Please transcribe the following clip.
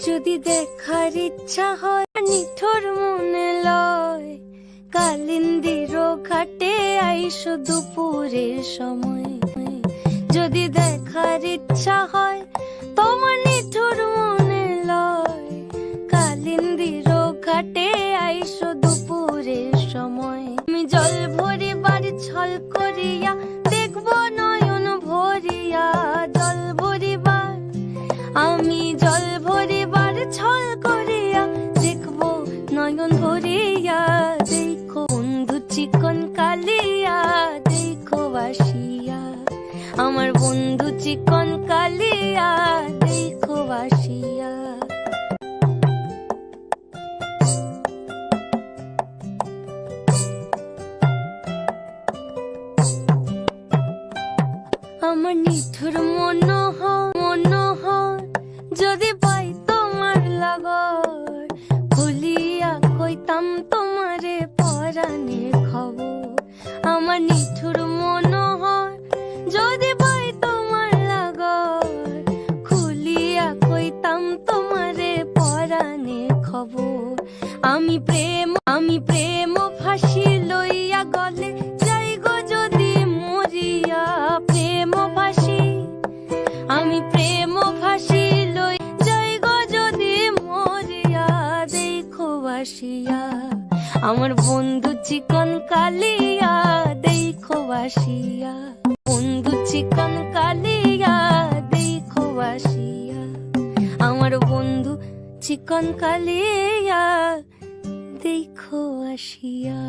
যদি দেখার ইচ্ছা হয় নিঠুর মনে লয়, কালিন্দির ঘাটে আইসো দুপুরের সময়। যদি দেখার ইচ্ছা হয় তোমার নিঠুর মনে লয়, কালিন্দির ঘাটে আইসো দুপুরের সময়। আমি জল ভরিবার ছল করিয়া দেখবো নয়ন ভরিয়া, জল ভরিবার আমি জল ভরিবার ছল করিয়া দেখবো নয়ন ভরিয়া। দেখো বন্ধু চিকন কালিয়া, দেখো বাসিয়া আমার বন্ধু চিকন কালিয়া, দেখো বাসিয়া। আমার নিঠুর মনোহর যদি পাই তোমার লাগর, ভুলিয়া কইতাম তোমারে পরাণের খবর। আমার নিঠুর মনোহর যদি পাই তোমার লাগর, খুলিয়া কইতাম তোমারে পরাণের খবর। আমি প্রেম ফাঁসি লইয়া গলে যাই গো যদি মরিয়া, প্রেম ফাঁসি আমি প্রেম ফাঁসি লই যাই গো যদি মরিয়া। দেখো বাসিয়া আমার বন্ধু চিকন কালিয়া, দেখো বাসিয়া বন্ধু চিকন কালিয়া, দেখো বাসিয়া আমার বন্ধু চিকন কালিয়া, দেখো আসিয়া।